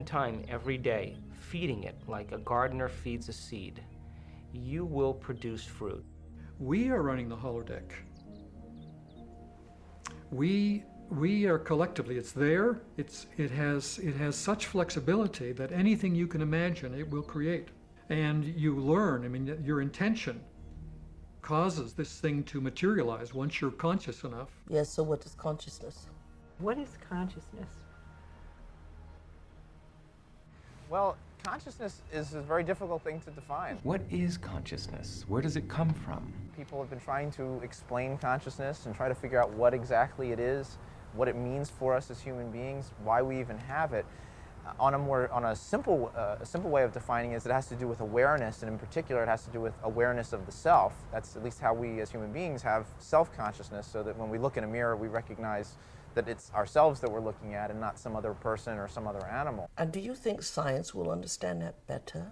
time every day, feeding it like a gardener feeds a seed, you will produce fruit. We are running the holodeck. We are collectively, it's there, it has such flexibility that anything you can imagine it will create. And you learn, I mean, your intention causes this thing to materialize once you're conscious enough. Yes, so what is consciousness? What is consciousness? Well, consciousness is a very difficult thing to define. What is consciousness? Where does it come from? People have been trying to explain consciousness and try to figure out what exactly it is, what it means for us as human beings, why we even have it. On a simple way of defining it is it has to do with awareness, and in particular it has to do with awareness of the self. That's at least how we as human beings have self-consciousness, so that when we look in a mirror we recognize that it's ourselves that we're looking at and not some other person or some other animal. And do you think science will understand that better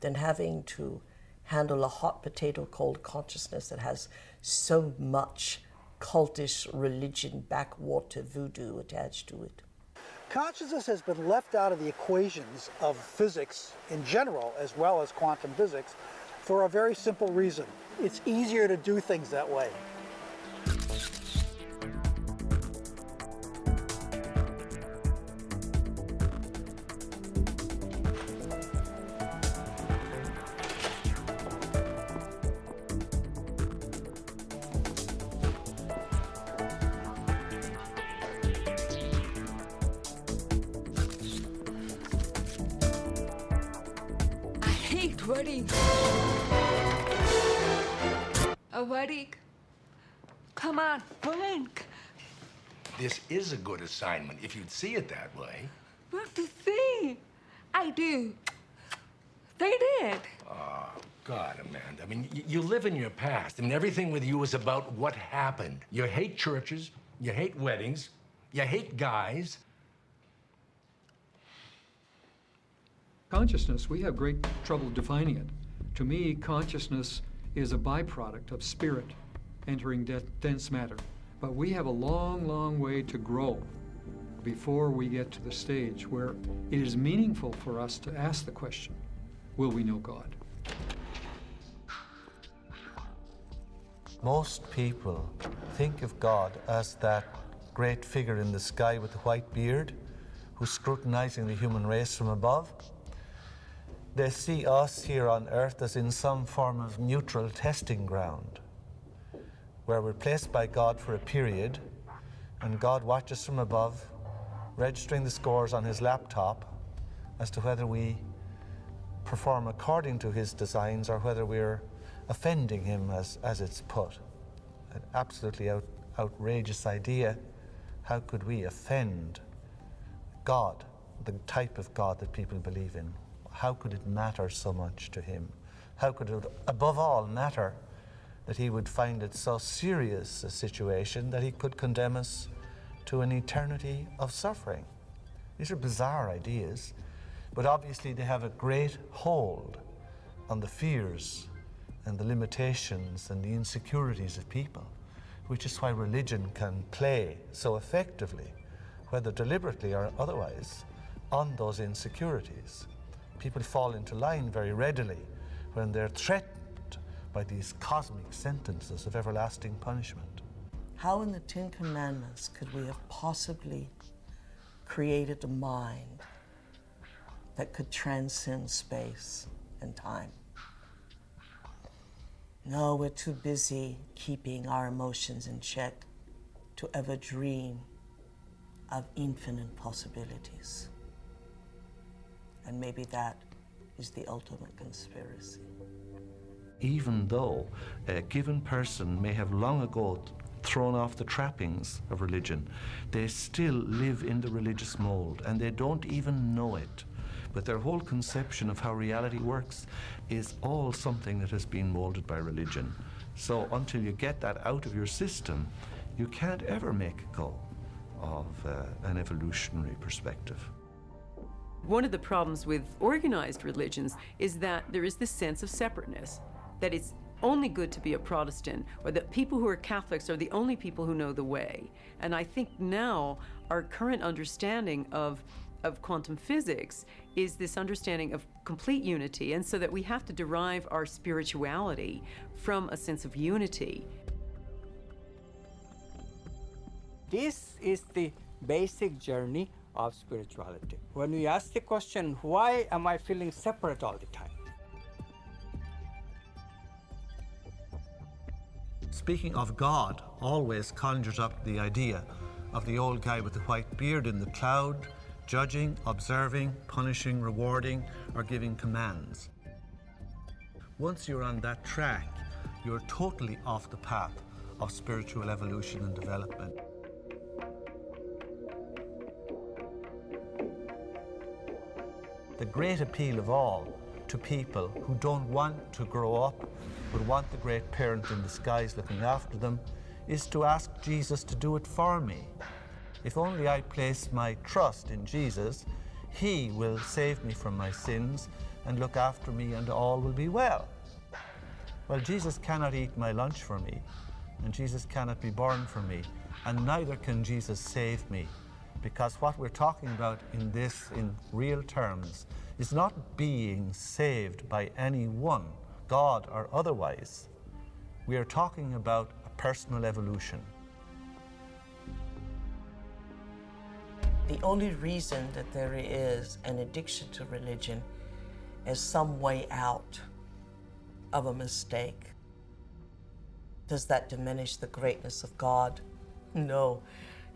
than having to handle a hot potato called consciousness that has so much cultish religion, backwater voodoo attached to it? Consciousness has been left out of the equations of physics in general, as well as quantum physics, for a very simple reason. It's easier to do things that way. Awake. Come on, blink. This is a good assignment, if you'd see it that way. What to see? I do. They did. Oh, God, Amanda. I mean, you live in your past. I mean, everything with you is about what happened. You hate churches, you hate weddings, you hate guys. Consciousness, we have great trouble defining it. To me, consciousness is a byproduct of spirit entering dense matter. But we have a long, long way to grow before we get to the stage where it is meaningful for us to ask the question, will we know God? Most people think of God as that great figure in the sky with the white beard who's scrutinizing the human race from above. They see us here on earth as in some form of neutral testing ground, where we're placed by God for a period, and God watches from above, registering the scores on his laptop as to whether we perform according to his designs or whether we're offending him, as it's put. An absolutely outrageous idea. How could we offend God, the type of God that people believe in? How could it matter so much to him? How could it, above all, matter that he would find it so serious a situation that he could condemn us to an eternity of suffering? These are bizarre ideas, but obviously they have a great hold on the fears and the limitations and the insecurities of people, which is why religion can play so effectively, whether deliberately or otherwise, on those insecurities. People fall into line very readily when they're threatened by these cosmic sentences of everlasting punishment. How in the Ten Commandments could we have possibly created a mind that could transcend space and time? No, we're too busy keeping our emotions in check to ever dream of infinite possibilities. And maybe that is the ultimate conspiracy. Even though a given person may have long ago thrown off the trappings of religion, they still live in the religious mold, and they don't even know it. But their whole conception of how reality works is all something that has been molded by religion. So until you get that out of your system, you can't ever make a go of an evolutionary perspective. One of the problems with organized religions is that there is this sense of separateness, that it's only good to be a Protestant, or that people who are Catholics are the only people who know the way. And I think now our current understanding of of quantum physics is this understanding of complete unity, and so that we have to derive our spirituality from a sense of unity. This is the basic journey of spirituality. When we ask the question, why am I feeling separate all the time? Speaking of God always conjures up the idea of the old guy with the white beard in the cloud, judging, observing, punishing, rewarding, or giving commands. Once you're on that track, you're totally off the path of spiritual evolution and development. The great appeal of all to people who don't want to grow up, but want the great parent in the skies looking after them, is to ask Jesus to do it for me. If only I place my trust in Jesus, He will save me from my sins and look after me, and all will be well. Well, Jesus cannot eat my lunch for me, and Jesus cannot be born for me, and neither can Jesus save me. Because what we're talking about in this, in real terms, is not being saved by anyone, God or otherwise. We are talking about a personal evolution. The only reason that there is an addiction to religion is some way out of a mistake. Does that diminish the greatness of God? No.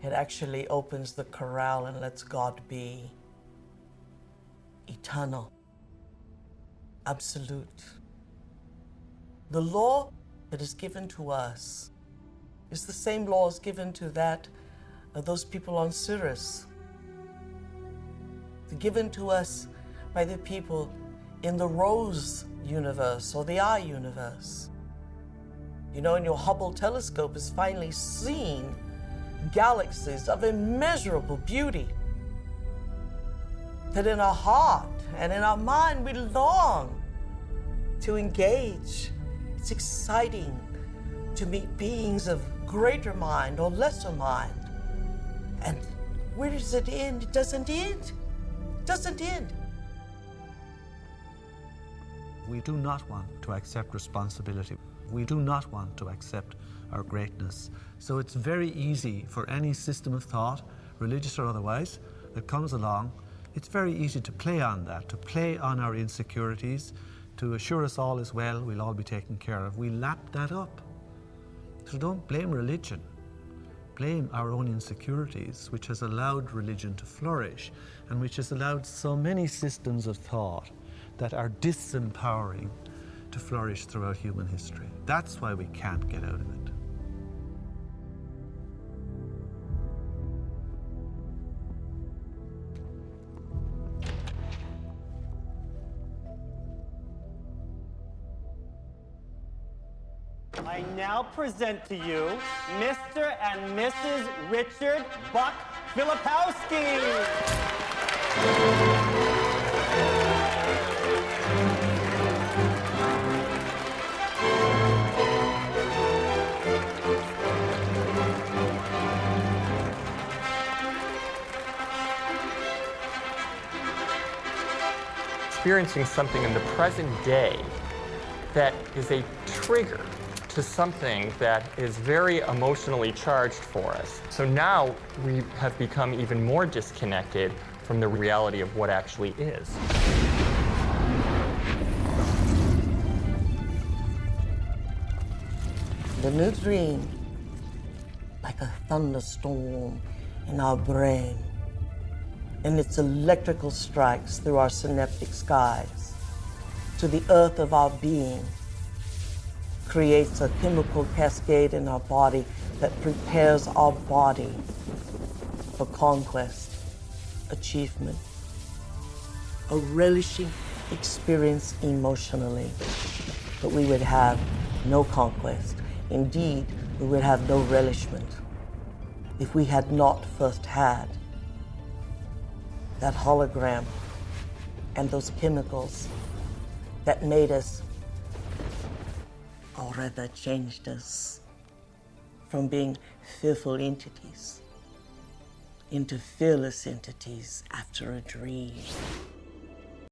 It actually opens the corral and lets God be eternal, absolute. The law that is given to us is the same laws given to those people on Sirius. They're given to us by the people in the Rose universe or the I universe. You know, and your Hubble telescope has finally seen galaxies of immeasurable beauty, that in our heart and in our mind we long to engage. It's exciting to meet beings of greater mind or lesser mind. And where does it end? It doesn't end. It doesn't end. We do not want to accept responsibility. We do not want to accept our greatness. So it's very easy for any system of thought, religious or otherwise, that comes along. It's very easy to play on that, to play on our insecurities, to assure us all is well, we'll all be taken care of. We lap that up. So don't blame religion. Blame our own insecurities, which has allowed religion to flourish and which has allowed so many systems of thought that are disempowering to flourish throughout human history. That's why we can't get out of it. I now present to you Mr. and Mrs. Richard Buck Filipowski. Experiencing something in the present day that is a trigger to something that is very emotionally charged for us. So now we have become even more disconnected from the reality of what actually is. The new dream, like a thunderstorm in our brain, and its electrical strikes through our synaptic skies to the earth of our being, creates a chemical cascade in our body that prepares our body for conquest, achievement, a relishing experience emotionally. But we would have no conquest. Indeed, we would have no relishment if we had not first had that hologram and those chemicals that made us, or rather changed us, from being fearful entities into fearless entities after a dream.